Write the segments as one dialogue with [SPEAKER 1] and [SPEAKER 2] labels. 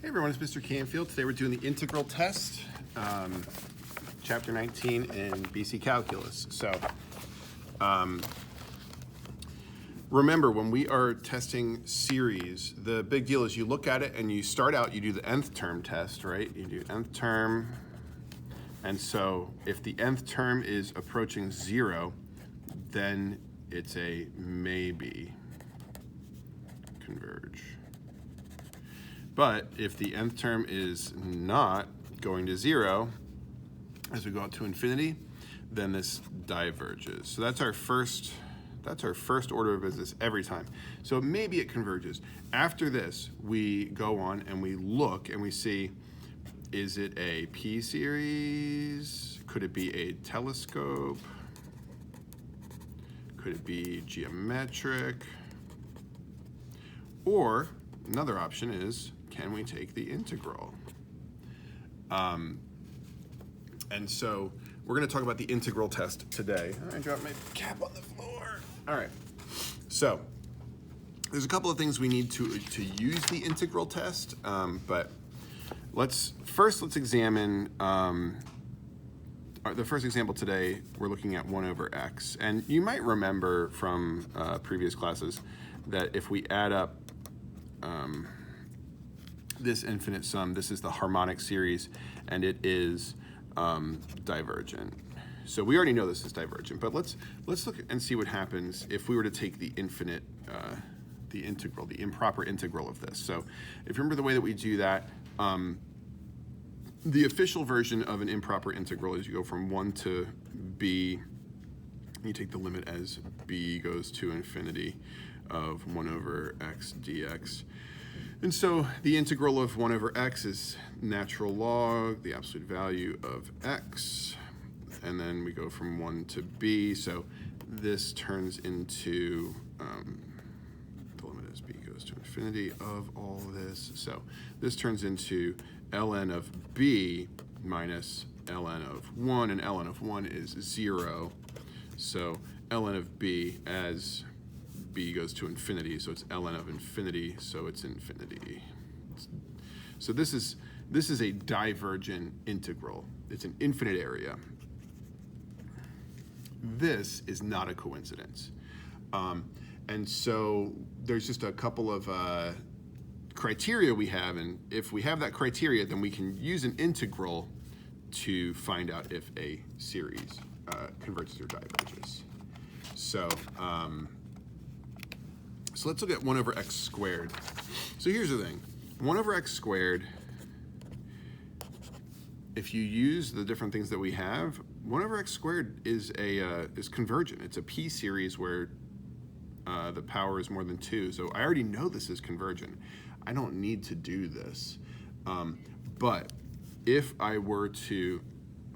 [SPEAKER 1] Hey everyone, it's Mr. Canfield. Today we're doing the integral test, chapter 19 in BC Calculus. So remember, when we are testing series, the big deal is you look at it and you start out, you do the nth term test, right? You do nth term, and so if the nth term is approaching 0, then it's a maybe converge. But if the nth term is not going to 0, as we go out to infinity, then this diverges. So that's our first order of business every time. So maybe it converges. After this, we go on and we look and we see, is it a p-series? Could it be a telescope? Could it be geometric? Or another option is, can we take the integral? And so we're going to talk about the integral test today. I dropped my cap on the floor. All right. So there's a couple of things we need to use the integral test, but let's examine the first example today. We're looking at 1 over x, and you might remember from previous classes that if we add up this infinite sum, this is the harmonic series, and it is divergent. So we already know this is divergent, but let's look and see what happens if we were to take the infinite, the integral, the improper integral of this. So if you remember the way that we do that, the official version of an improper integral is you go from 1 to b, you take the limit as b goes to infinity of 1 over x dx. And so the integral of 1 over x is natural log, the absolute value of x, and then we go from 1 to b, so this turns into, the limit as b goes to infinity of all this, so this turns into ln of b minus ln of 1, and ln of 1 is 0, so ln of b as b goes to infinity, so it's ln of infinity, so it's infinity. So this is a divergent integral. It's an infinite area. This is not a coincidence. And so there's just a couple of criteria we have, and if we have that criteria, then we can use an integral to find out if a series converges or diverges. So let's look at 1 over x squared. So here's the thing. 1 over x squared, if you use the different things that we have, 1 over x squared is convergent. It's a p-series where the power is more than 2. So I already know this is convergent. I don't need to do this. But if I were to,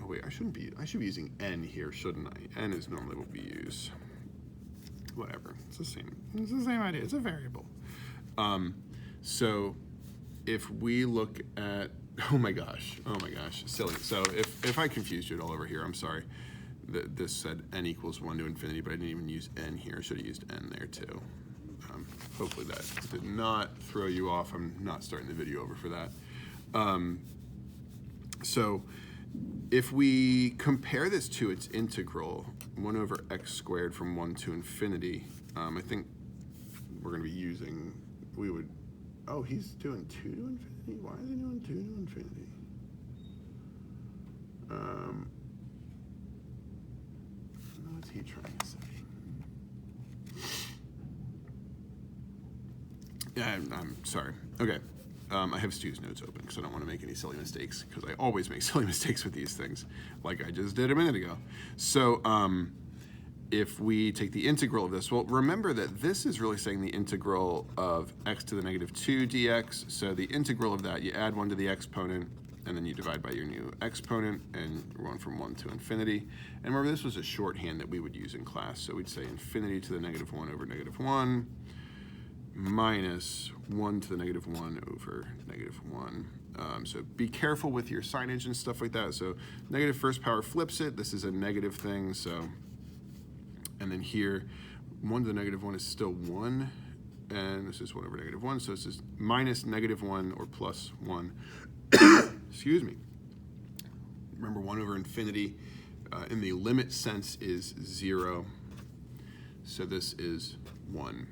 [SPEAKER 1] oh wait, I should be using n here, shouldn't I? N is normally what we use. Whatever, it's the same idea, it's a variable. So if we look at, oh my gosh, silly. So if I confused you at all over here, I'm sorry. This said n equals 1 to infinity, but I didn't even use n here. I should have used n there too. Hopefully that did not throw you off. I'm not starting the video over for that. So if we compare this to its integral, 1 over x squared from 1 to infinity, I think we're going to be using, oh, he's doing 2 to infinity? Why is he doing 2 to infinity? What's he trying to say? Yeah, I'm sorry. Okay. I have Stu's notes open because I don't want to make any silly mistakes, because I always make silly mistakes with these things, like I just did a minute ago. So if we take the integral of this, well, remember that this is really saying the integral of x to the negative 2 dx. So the integral of that, you add 1 to the exponent, and then you divide by your new exponent, and we're going from 1 to infinity. And remember, this was a shorthand that we would use in class. So we'd say infinity to the negative 1 over negative 1. Minus 1 to the negative 1 over negative 1. So be careful with your signage and stuff like that. So negative first power flips it. This is a negative thing. So, and then here, 1 to the negative 1 is still 1. and this is 1 over negative 1, so this is minus negative 1 or plus 1. Excuse me. Remember, 1 over infinity in the limit sense is 0, so this is 1.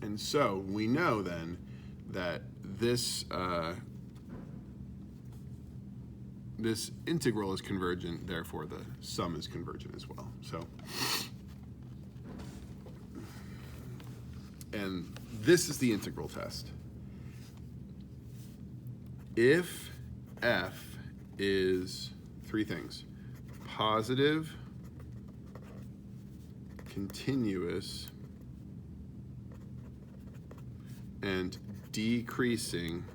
[SPEAKER 1] And so we know then that this this integral is convergent, therefore the sum is convergent as well. So, and this is the integral test. If f is 3 things: positive, continuous, and decreasing,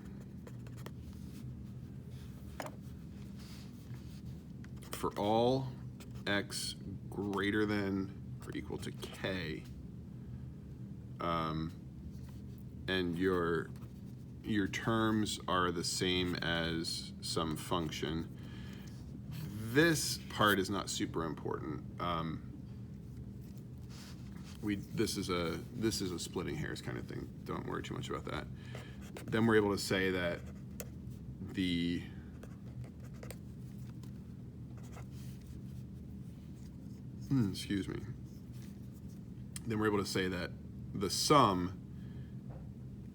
[SPEAKER 1] for all x greater than or equal to k, and your terms are the same as some function. This part is not super important. This is a splitting hairs kind of thing. Don't worry too much about that. Then we're able to say that the excuse me. Then we're able to say that the sum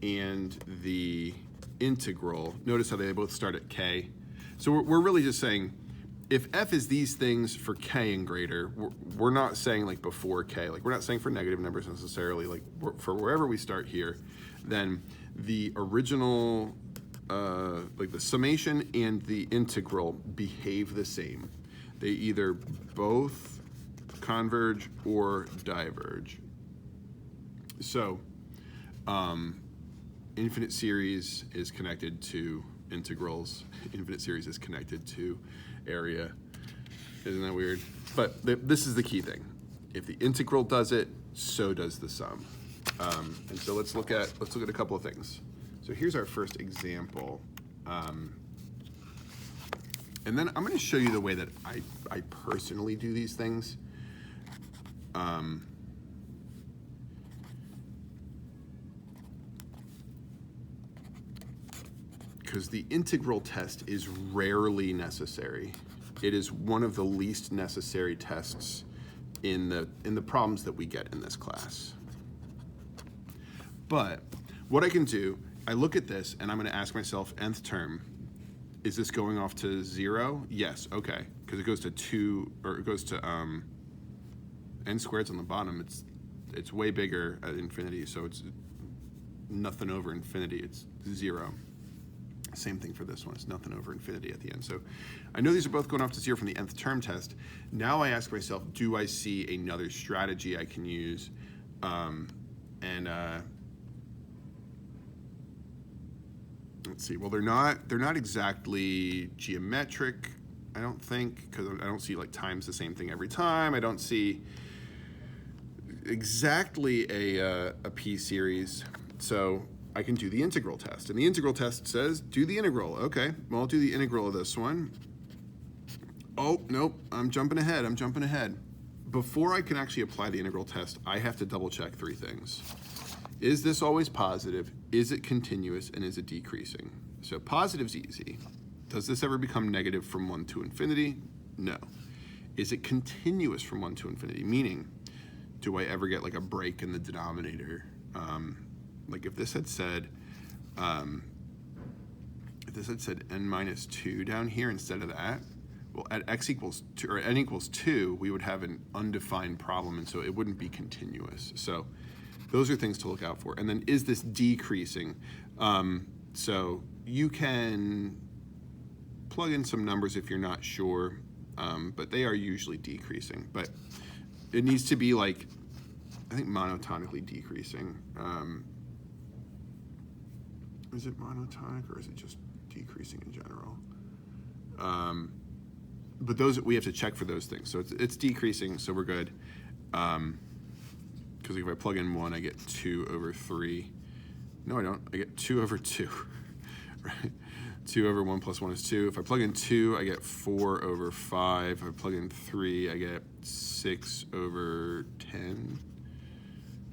[SPEAKER 1] and the integral, notice how they both start at k. So we're really just saying, if f is these things for k and greater, we're not saying like before k, like we're not saying for negative numbers necessarily, like for wherever we start here, then the original, like the summation and the integral behave the same. They either both converge or diverge. So, infinite series is connected to integrals. Infinite series is connected to area. Isn't that weird? But this is the key thing. If the integral does it, so does the sum. And so let's look at a couple of things. So here's our first example. And then I'm going to show you the way that I personally do these things. Because the integral test is rarely necessary. It is one of the least necessary tests in the problems that we get in this class. But what I can do, I look at this and I'm going to ask myself, nth term, is this going off to 0? Yes, okay, because it goes to 2, or it goes to n squared's on the bottom. It's way bigger at infinity, so it's nothing over infinity. It's 0. Same thing for this one. It's nothing over infinity at the end. So I know these are both going off to 0 from the nth term test. Now I ask myself, do I see another strategy I can use? Let's see. Well, they're not exactly geometric, I don't think, because I don't see like times the same thing every time. I don't see exactly a p series. So I can do the integral test. And the integral test says, do the integral. Okay, well, I'll do the integral of this one. Oh, nope, I'm jumping ahead. Before I can actually apply the integral test, I have to double check 3 things. Is this always positive? Is it continuous? And is it decreasing? So positive's easy. Does this ever become negative from 1 to infinity? No. Is it continuous from 1 to infinity? Meaning, do I ever get like a break in the denominator? Like if this had said, n minus 2 down here instead of that, well, at x equals 2 or n equals 2, we would have an undefined problem, and so it wouldn't be continuous. So those are things to look out for. And then, is this decreasing? So you can plug in some numbers if you're not sure, but they are usually decreasing. But it needs to be like, I think monotonically decreasing. Is it monotonic or is it just decreasing in general? But those, we have to check for those things. So it's decreasing, so we're good. Because if I plug in 1, I get 2 over 3. No, I don't. I get 2 over 2. Right? 2 over 1 plus 1 is 2. If I plug in 2, I get 4 over 5. If I plug in 3, I get 6 over 10.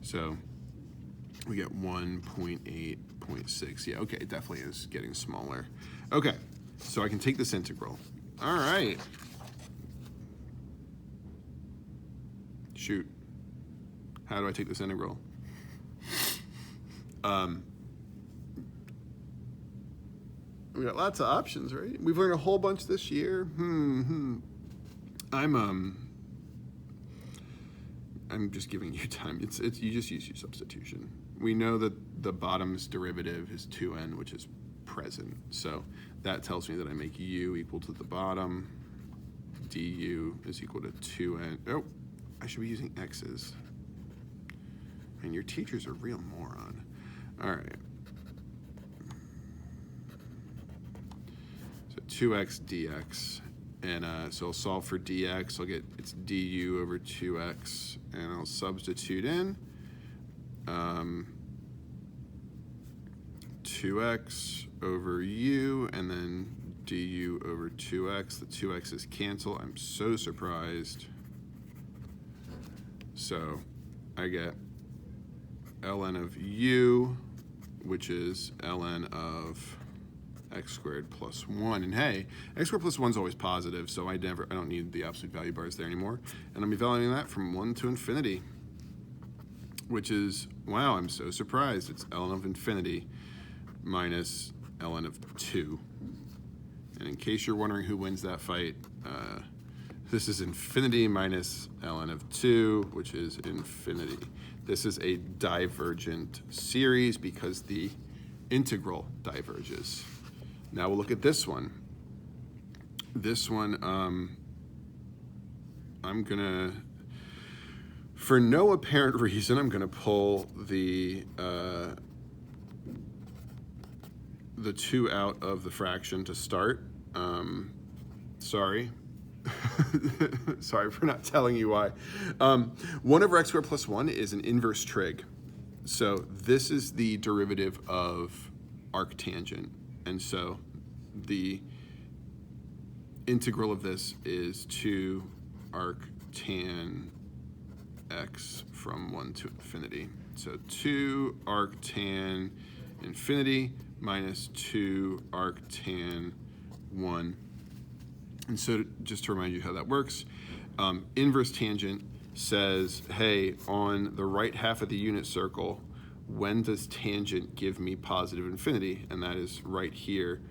[SPEAKER 1] So we get 1.8.6. Yeah, okay, it definitely is getting smaller. Okay, so I can take this integral. All right. Shoot. How do I take this integral? We got lots of options, right? We've learned a whole bunch this year. I'm just giving you time. It's you just use your substitution. We know that the bottom's derivative is 2n, which is present. So that tells me that I make u equal to the bottom. du is equal to 2n. Oh, I should be using x's. And your teacher's a real moron. All right. So 2x dx. And so I'll solve for dx. I'll get it's du over 2x. And I'll substitute in 2x over u, and then du over 2x. The 2x's cancel. I'm so surprised. So I get ln of u, which is ln of x squared plus 1. And hey, x squared plus 1 is always positive, so I don't need the absolute value bars there anymore. And I'm evaluating that from 1 to infinity, which is, wow, I'm so surprised. It's ln of infinity minus ln of 2. And in case you're wondering who wins that fight, this is infinity minus ln of 2, which is infinity. This is a divergent series because the integral diverges. Now we'll look at this one. This one, I'm gonna, for no apparent reason, I'm gonna pull the 2 out of the fraction to start. Sorry. Sorry for not telling you why. 1 over x squared plus 1 is an inverse trig. So this is the derivative of arctangent. And so the integral of this is 2 arctan x from 1 to infinity. So 2 arctan infinity minus 2 arctan 1. And so just to remind you how that works, inverse tangent says, hey, on the right half of the unit circle, when does tangent give me positive infinity? And that is right here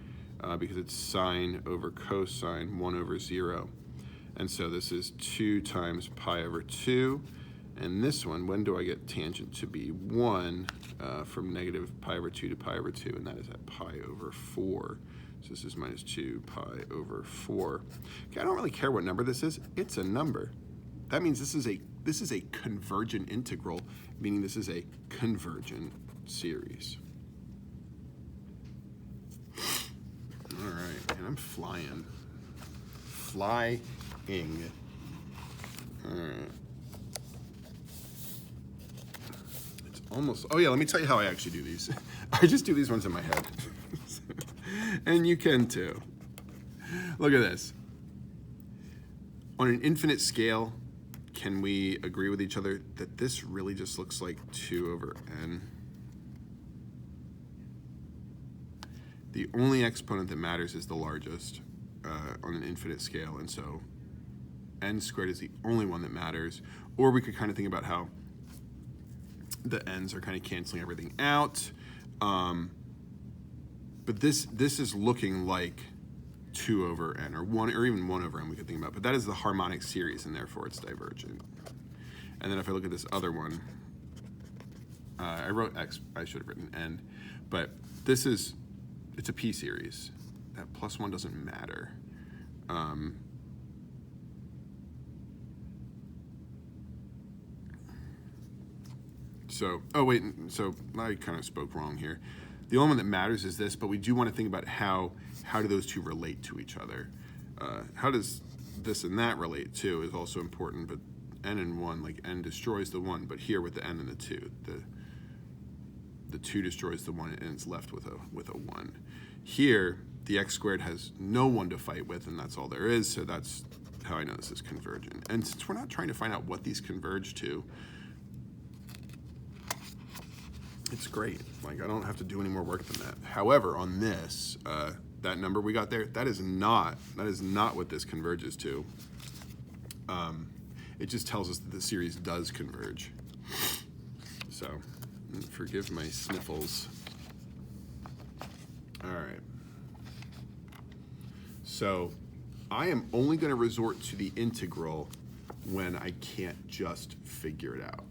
[SPEAKER 1] because it's sine over cosine 1 over 0. And so this is 2 times pi over 2. And this one, when do I get tangent to be 1 from negative pi over 2 to pi over 2? And that is at pi over 4. So this is minus 2 pi over 4. Okay, I don't really care what number this is. It's a number. That means this is a convergent integral, meaning this is a convergent series. All right, and I'm flying. Flying. All right. It's almost, oh yeah, let me tell you how I actually do these. I just do these ones in my head. And you can too. Look at this. On an infinite scale, can we agree with each other that this really just looks like 2 over n? The only exponent that matters is the largest on an infinite scale, and so n squared is the only one that matters. Or we could kind of think about how the n's are kind of canceling everything out. But this is looking like 2 over n, or 1, or even 1 over n we could think about. But that is the harmonic series, and therefore it's divergent. And then if I look at this other one, I wrote x, I should have written n, but this is, it's a p series. That plus 1 doesn't matter. So I kind of spoke wrong here. The only one that matters is this, but we do want to think about how do those two relate to each other. How does this and that relate too is also important, but n and 1, like n destroys the 1, but here with the n and the 2, the 2 destroys the 1 and it's left with a 1. Here, the x squared has no 1 to fight with, and that's all there is, so that's how I know this is convergent. And since we're not trying to find out what these converge to, It's great. Like, I don't have to do any more work than that. However, on this, that number we got there, that is not what this converges to. It just tells us that the series does converge. So, forgive my sniffles. All right. So, I am only going to resort to the integral when I can't just figure it out.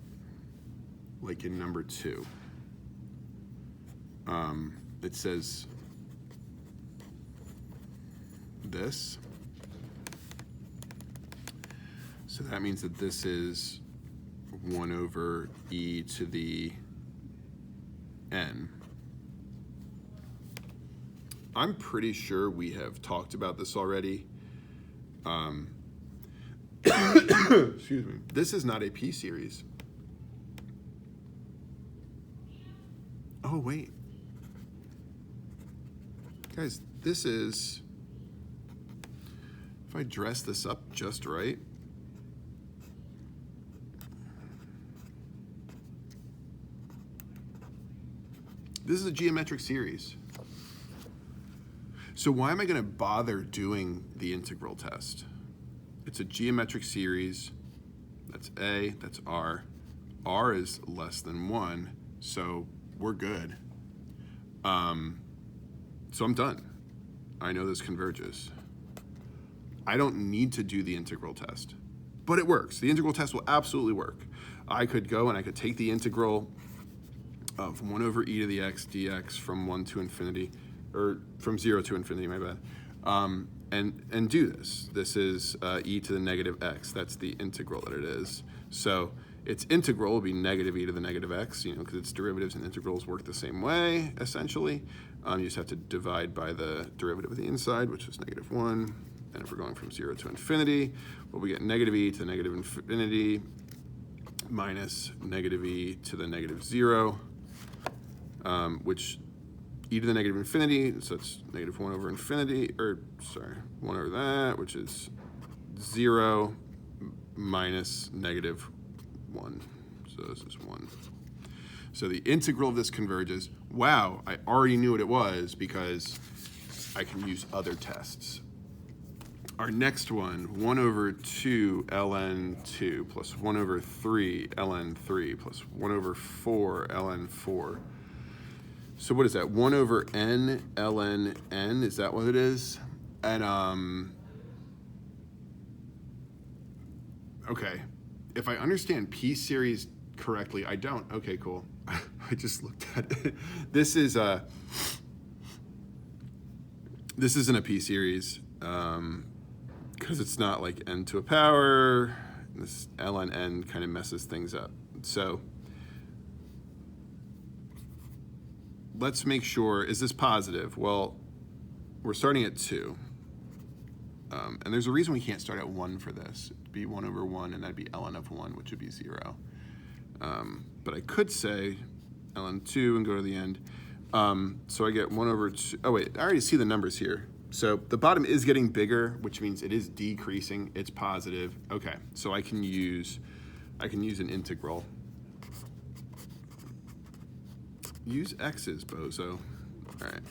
[SPEAKER 1] Like in number 2. It says this. So that means that this is 1 over e to the n. I'm pretty sure we have talked about this already. Excuse me. This is not a p-series. Oh, wait. Guys, this is, if I dress this up just right, this is a geometric series. So why am I going to bother doing the integral test? It's a geometric series. That's A, that's R. R is less than 1, so we're good. So I'm done. I know this converges. I don't need to do the integral test, but it works. The integral test will absolutely work. I could go and I could take the integral of 1 over e to the x dx from 1 to infinity, or from 0 to infinity, my bad, and do this. This is e to the negative x. That's the integral that it is. So its integral will be negative e to the negative x, because its derivatives and integrals work the same way, essentially. You just have to divide by the derivative of the inside, which is negative 1. And if we're going from 0 to infinity, well, we get negative e to the negative infinity minus negative e to the negative 0, which e to the negative infinity, so it's negative 1 over infinity, 1 over that, which is 0 minus negative 1. So this is 1. So the integral of this converges. Wow, I already knew what it was because I can use other tests. Our next one, 1 over 2 ln 2 plus 1 over 3 ln 3 plus 1 over 4 ln 4. So what is that? 1 over n ln n, is that what it is? And okay, if I understand p-series correctly, I don't. Okay, cool. I just looked at it. This isn't a p-series because it's not like n to a power. This ln n kind of messes things up. So let's make sure, is this positive? Well, we're starting at 2. And there's a reason we can't start at 1 for this. It'd be 1 over 1, and that'd be ln of 1, which would be 0. But I could say ln 2 and go to the end. So I get 1 over 2. Oh, wait, I already see the numbers here. So the bottom is getting bigger, which means it is decreasing. It's positive. Okay, so I can use an integral. Use x's, bozo. All right.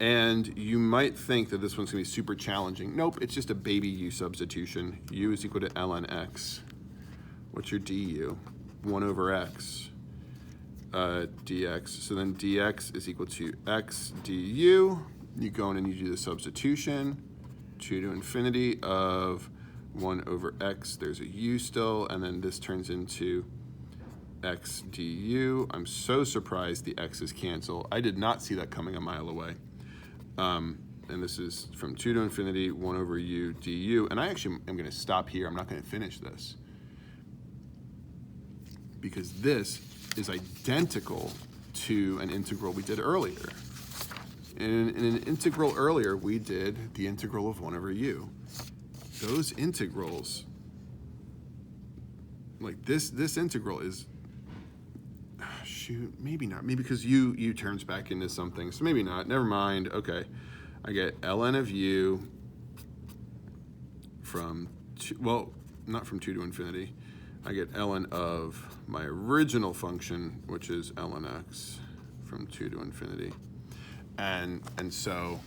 [SPEAKER 1] And you might think that this one's going to be super challenging. Nope, it's just a baby u substitution. U is equal to ln x. What's your du? 1 over x dx. So then dx is equal to x du. You go in and you do the substitution. 2 to infinity of 1 over x. There's a u still, and then this turns into x du. I'm so surprised the x's cancel. I did not see that coming a mile away. And this is from 2 to infinity, 1 over u du. And I actually am going to stop here. I'm not going to finish this, because this is identical to an integral we did earlier. In an integral earlier, we did the integral of 1 over u. Those integrals, like this integral is, shoot, maybe not. Maybe because u turns back into something, so maybe not. Never mind. Okay, I get ln of u from 2, well, not from 2 to infinity. I get ln of my original function, which is ln x from 2 to infinity. And so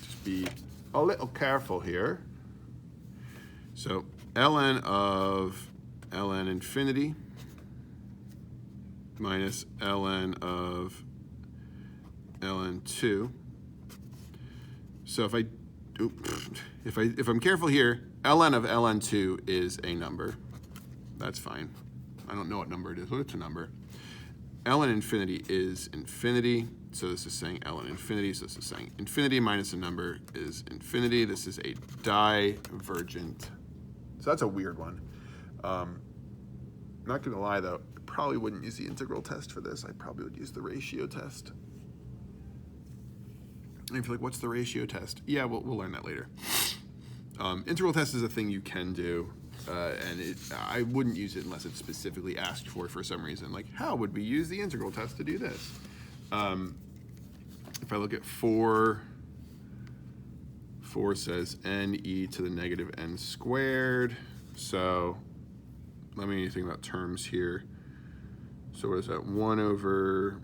[SPEAKER 1] just be a little careful here. So ln of ln infinity minus ln of ln 2. So if I'm careful here, ln of ln 2 is a number. That's fine. I don't know what number it is, but it's a number. ln infinity is infinity, so this is saying ln infinity, so this is saying infinity minus a number is infinity. This is a divergent. So that's a weird one. Not gonna lie though, I probably wouldn't use the integral test for this. I probably would use the ratio test. And if you're like, what's the ratio test? Yeah, we'll learn that later. Integral test is a thing you can do, and I wouldn't use it unless it's specifically asked for some reason. Like, how would we use the integral test to do this? If I look at 4 says ne to the negative n squared. So let me think about terms here. So what is that? 1 over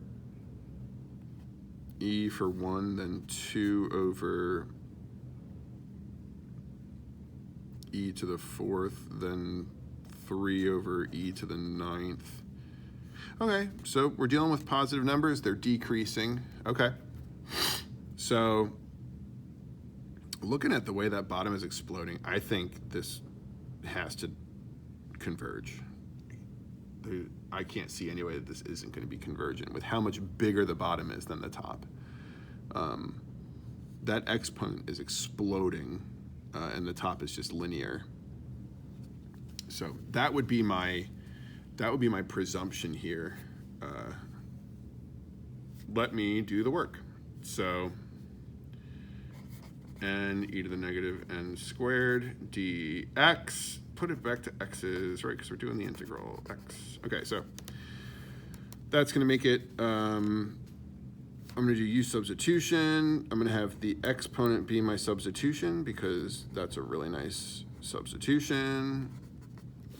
[SPEAKER 1] e for 1, then 2 over e to the 4th, then 3 over e to the 9th. Okay, so we're dealing with positive numbers. They're decreasing. Okay. So looking at the way that bottom is exploding, I think this has to converge. I can't see any way that this isn't going to be convergent with how much bigger the bottom is than the top. That exponent is exploding, and the top is just linear. So that would be my presumption here. Let me do the work. So n e to the negative n squared dx. Put it back to x's, right? Because we're doing the integral x. Okay, so that's going to make it. I'm going to do u substitution. I'm going to have the exponent be my substitution because that's a really nice substitution.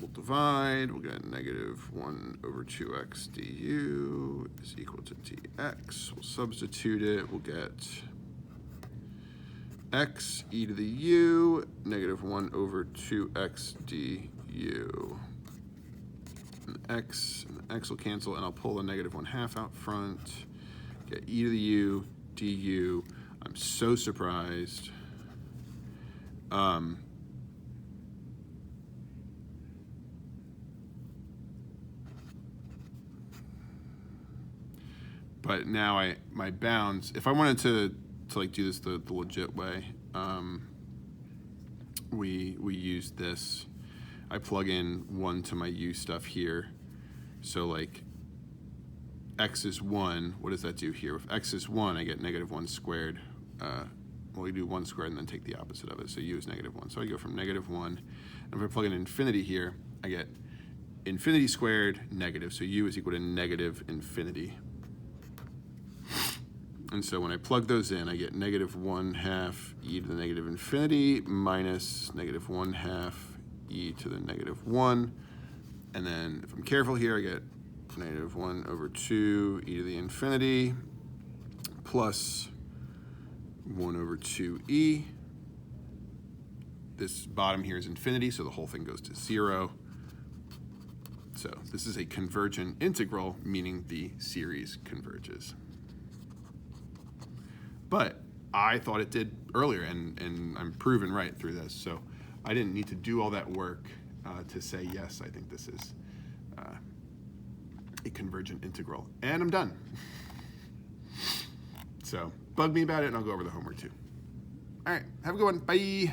[SPEAKER 1] We'll divide. We'll get negative 1 over 2x du is equal to dx. We'll substitute it. We'll get x e to the u, negative 1 over 2x du. And the x will cancel, and I'll pull the negative 1/2 out front. Get e to the u du. I'm so surprised. But now my bounds, if I wanted to like do this the legit way, we use this. I plug in 1 to my u stuff here. So like x is 1, what does that do here? If x is 1, I get negative 1 squared. Well, we do 1 squared and then take the opposite of it. So u is negative 1. So I go from negative 1. And if I plug in infinity here, I get infinity squared negative. So u is equal to negative infinity. And so when I plug those in, I get negative 1/2 e to the negative infinity minus negative 1/2 e to the negative 1. And then if I'm careful here, I get negative 1 over 2 e to the infinity plus 1 over 2e. This bottom here is infinity, so the whole thing goes to 0. So this is a convergent integral, meaning the series converges. But I thought it did earlier, and I'm proven right through this. So I didn't need to do all that work to say, yes, I think this is a convergent integral. And I'm done. So bug me about it, and I'll go over the homework too. All right, have a good one. Bye.